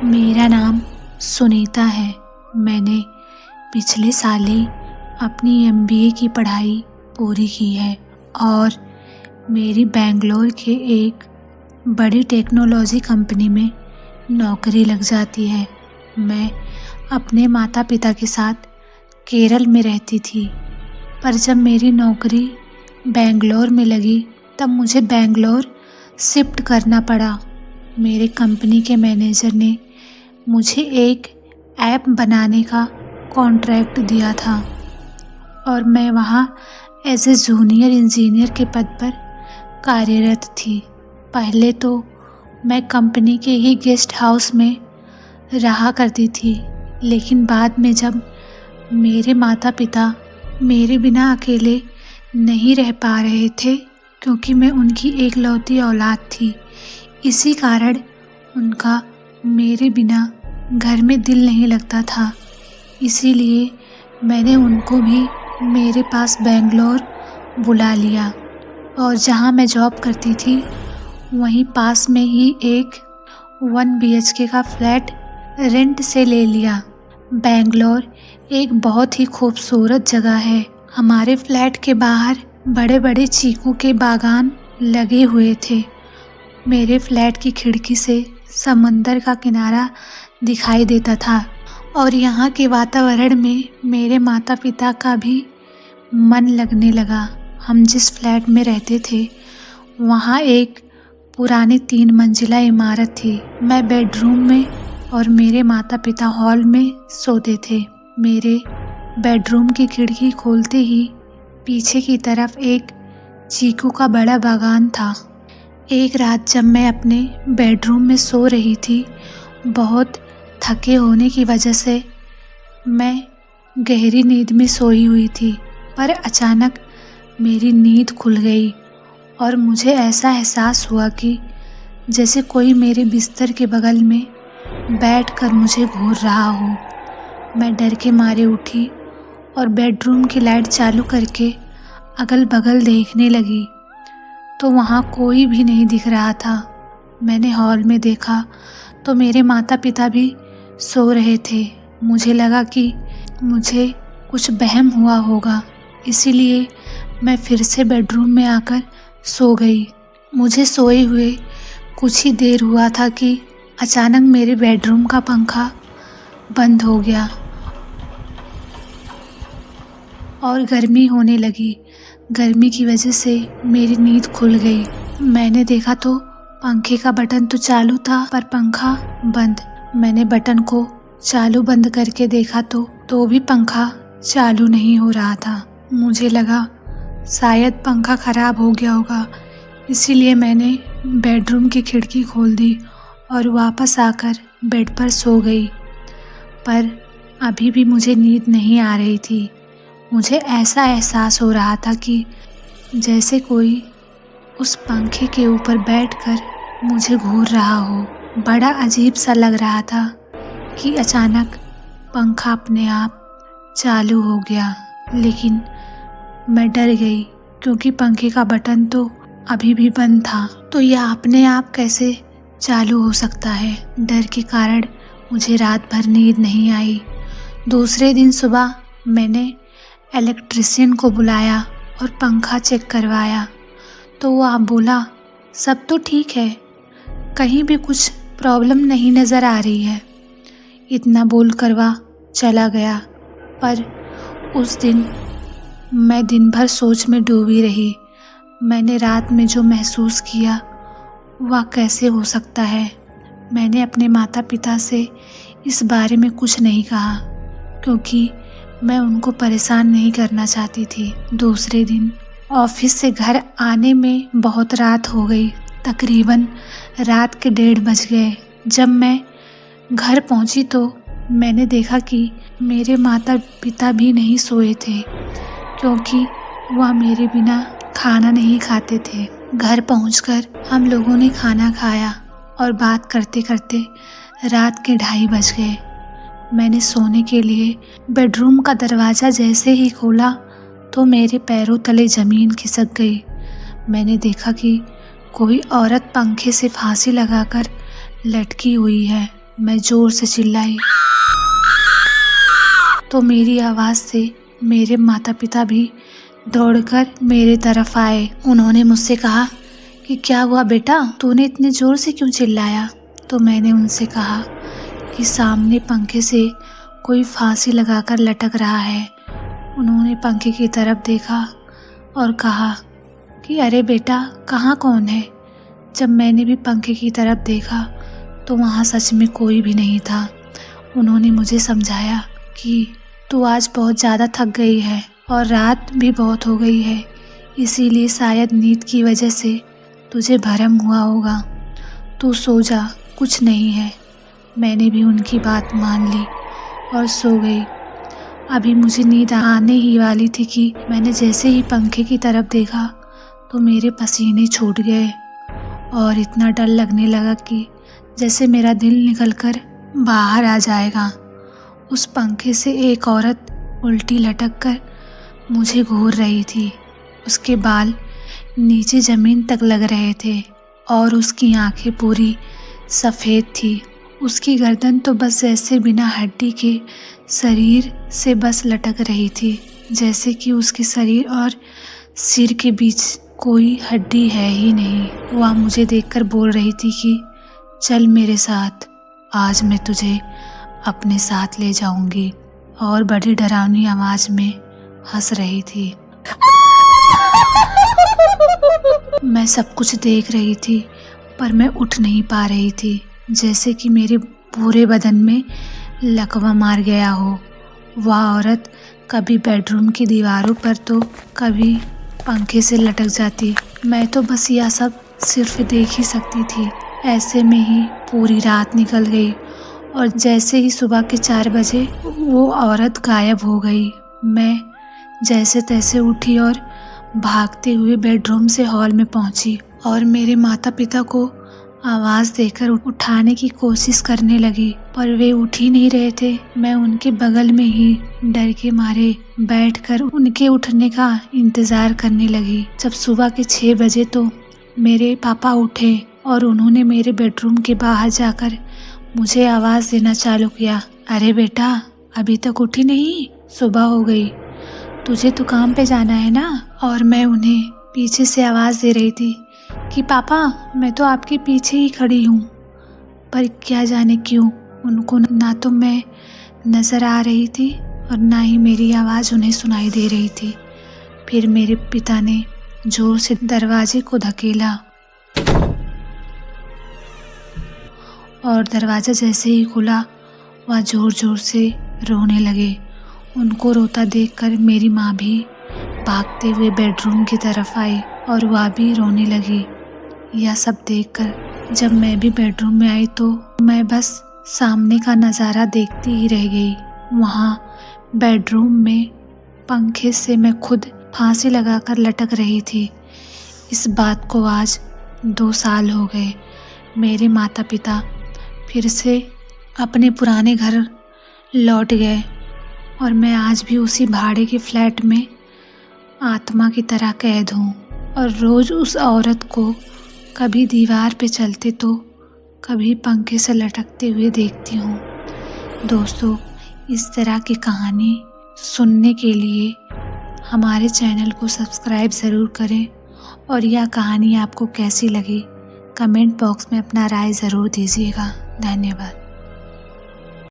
मेरा नाम सुनीता है। मैंने पिछले साल ही अपनी MBA की पढ़ाई पूरी की है और मेरी बेंगलोर के एक बड़ी टेक्नोलॉजी कंपनी में नौकरी लग जाती है। मैं अपने माता पिता के साथ केरल में रहती थी, पर जब मेरी नौकरी बेंगलोर में लगी तब मुझे बेंगलोर शिफ्ट करना पड़ा। मेरे कंपनी के मैनेजर ने मुझे एक ऐप बनाने का कॉन्ट्रैक्ट दिया था और मैं वहाँ एज ए जूनियर इंजीनियर के पद पर कार्यरत थी। पहले तो मैं कंपनी के ही गेस्ट हाउस में रहा करती थी, लेकिन बाद में जब मेरे माता पिता मेरे बिना अकेले नहीं रह पा रहे थे, क्योंकि मैं उनकी एकलौती औलाद थी, इसी कारण उनका मेरे बिना घर में दिल नहीं लगता था। इसीलिए मैंने उनको भी मेरे पास बेंगलोर बुला लिया और जहाँ मैं जॉब करती थी वहीं पास में ही एक 1 BHK का फ्लैट रेंट से ले लिया। बेंगलोर एक बहुत ही खूबसूरत जगह है। हमारे फ्लैट के बाहर बड़े बड़े चीकू के बागान लगे हुए थे। मेरे फ्लैट की खिड़की से समंदर का किनारा दिखाई देता था और यहाँ के वातावरण में मेरे माता पिता का भी मन लगने लगा। हम जिस फ्लैट में रहते थे वहाँ एक पुरानी 3 मंजिला इमारत थी। मैं बेडरूम में और मेरे माता पिता हॉल में सोते थे। मेरे बेडरूम की खिड़की खोलते ही पीछे की तरफ एक चीकू का बड़ा बागान था। एक रात जब मैं अपने बेडरूम में सो रही थी, बहुत थके होने की वजह से मैं गहरी नींद में सोई हुई थी, पर अचानक मेरी नींद खुल गई और मुझे ऐसा एहसास हुआ कि जैसे कोई मेरे बिस्तर के बगल में बैठकर मुझे घूर रहा हो। मैं डर के मारे उठी और बेडरूम की लाइट चालू करके अगल बगल देखने लगी तो वहाँ कोई भी नहीं दिख रहा था। मैंने हॉल में देखा तो मेरे माता पिता भी सो रहे थे। मुझे लगा कि मुझे कुछ वहम हुआ होगा, इसीलिए मैं फिर से बेडरूम में आकर सो गई। मुझे सोए हुए कुछ ही देर हुआ था कि अचानक मेरे बेडरूम का पंखा बंद हो गया और गर्मी होने लगी। गर्मी की वजह से मेरी नींद खुल गई। मैंने देखा तो पंखे का बटन तो चालू था पर पंखा बंद। मैंने बटन को चालू बंद करके देखा तो भी पंखा चालू नहीं हो रहा था। मुझे लगा शायद पंखा ख़राब हो गया होगा, इसीलिए मैंने बेडरूम की खिड़की खोल दी और वापस आकर बेड पर सो गई। पर अभी भी मुझे नींद नहीं आ रही थी। मुझे ऐसा एहसास हो रहा था कि जैसे कोई उस पंखे के ऊपर बैठकर मुझे घूर रहा हो। बड़ा अजीब सा लग रहा था कि अचानक पंखा अपने आप चालू हो गया, लेकिन मैं डर गई क्योंकि पंखे का बटन तो अभी भी बंद था। तो यह अपने आप कैसे चालू हो सकता है? डर के कारण मुझे रात भर नींद नहीं आई। दूसरे दिन सुबह मैंने इलेक्ट्रिशियन को बुलाया और पंखा चेक करवाया तो वह बोला सब तो ठीक है, कहीं भी कुछ प्रॉब्लम नहीं नज़र आ रही है। इतना बोल कर वह चला गया। पर उस दिन मैं दिन भर सोच में डूबी रही। मैंने रात में जो महसूस किया वह कैसे हो सकता है। मैंने अपने माता पिता से इस बारे में कुछ नहीं कहा क्योंकि मैं उनको परेशान नहीं करना चाहती थी। दूसरे दिन ऑफिस से घर आने में बहुत रात हो गई। तकरीबन रात के 1:30 बज गए। जब मैं घर पहुंची तो मैंने देखा कि मेरे माता पिता भी नहीं सोए थे, क्योंकि वह मेरे बिना खाना नहीं खाते थे। घर पहुंचकर हम लोगों ने खाना खाया और बात करते करते रात के 2:30 बज गए। मैंने सोने के लिए बेडरूम का दरवाज़ा जैसे ही खोला तो मेरे पैरों तले ज़मीन खिसक गई। मैंने देखा कि कोई औरत पंखे से फांसी लगाकर लटकी हुई है। मैं ज़ोर से चिल्लाई तो मेरी आवाज़ से मेरे माता पिता भी दौड़कर मेरे तरफ आए। उन्होंने मुझसे कहा कि क्या हुआ बेटा, तूने इतने ज़ोर से क्यों चिल्लाया? तो मैंने उनसे कहा कि सामने पंखे से कोई फांसी लगाकर लटक रहा है। उन्होंने पंखे की तरफ देखा और कहा कि अरे बेटा, कहाँ कौन है? जब मैंने भी पंखे की तरफ देखा तो वहाँ सच में कोई भी नहीं था। उन्होंने मुझे समझाया कि तू आज बहुत ज़्यादा थक गई है और रात भी बहुत हो गई है, इसीलिए शायद नींद की वजह से तुझे भरम हुआ होगा। तू सो जा, कुछ नहीं है। मैंने भी उनकी बात मान ली और सो गई। अभी मुझे नींद आने ही वाली थी कि मैंने जैसे ही पंखे की तरफ देखा तो मेरे पसीने छूट गए और इतना डर लगने लगा कि जैसे मेरा दिल निकलकर बाहर आ जाएगा। उस पंखे से एक औरत उल्टी लटक कर मुझे घूर रही थी। उसके बाल नीचे ज़मीन तक लग रहे थे और उसकी आंखें पूरी सफ़ेद थी। उसकी गर्दन तो बस जैसे बिना हड्डी के शरीर से बस लटक रही थी, जैसे कि उसके शरीर और सिर के बीच कोई हड्डी है ही नहीं। वह मुझे देखकर बोल रही थी कि चल मेरे साथ, आज मैं तुझे अपने साथ ले जाऊंगी, और बड़ी डरावनी आवाज़ में हंस रही थी। मैं सब कुछ देख रही थी पर मैं उठ नहीं पा रही थी, जैसे कि मेरे पूरे बदन में लकवा मार गया हो। वह औरत कभी बेडरूम की दीवारों पर तो कभी पंखे से लटक जाती। मैं तो बस यह सब सिर्फ देख ही सकती थी। ऐसे में ही पूरी रात निकल गई और जैसे ही सुबह के 4 बजे वो औरत गायब हो गई। मैं जैसे तैसे उठी और भागते हुए बेडरूम से हॉल में पहुंची और मेरे माता पिता को आवाज़ देकर उठाने की कोशिश करने लगी, पर वे उठ ही नहीं रहे थे। मैं उनके बगल में ही डर के मारे बैठकर उनके उठने का इंतज़ार करने लगी। जब सुबह के 6 बजे तो मेरे पापा उठे और उन्होंने मेरे बेडरूम के बाहर जाकर मुझे आवाज़ देना चालू किया, अरे बेटा, अभी तक उठी नहीं? सुबह हो गई, तुझे तो काम पे जाना है ना? और मैं उन्हें पीछे से आवाज़ दे रही थी कि पापा, मैं तो आपके पीछे ही खड़ी हूँ। पर क्या जाने क्यों उनको ना तो मैं नज़र आ रही थी और ना ही मेरी आवाज़ उन्हें सुनाई दे रही थी। फिर मेरे पिता ने ज़ोर से दरवाजे को धकेला और दरवाज़ा जैसे ही खुला वह ज़ोर ज़ोर से रोने लगे। उनको रोता देखकर मेरी माँ भी भागते हुए बेडरूम की तरफ आई और वह भी रोने लगी। यह सब देखकर जब मैं भी बेडरूम में आई तो मैं बस सामने का नज़ारा देखती ही रह गई। वहाँ बेडरूम में पंखे से मैं खुद फांसी लगाकर लटक रही थी। इस बात को आज 2 साल हो गए। मेरे माता पिता फिर से अपने पुराने घर लौट गए और मैं आज भी उसी भाड़े के फ्लैट में आत्मा की तरह कैद हूँ और रोज़ उस औरत को कभी दीवार पे चलते तो कभी पंखे से लटकते हुए देखती हूँ। दोस्तों, इस तरह की कहानी सुनने के लिए हमारे चैनल को सब्सक्राइब ज़रूर करें और यह कहानी आपको कैसी लगी कमेंट बॉक्स में अपना राय ज़रूर दीजिएगा। धन्यवाद।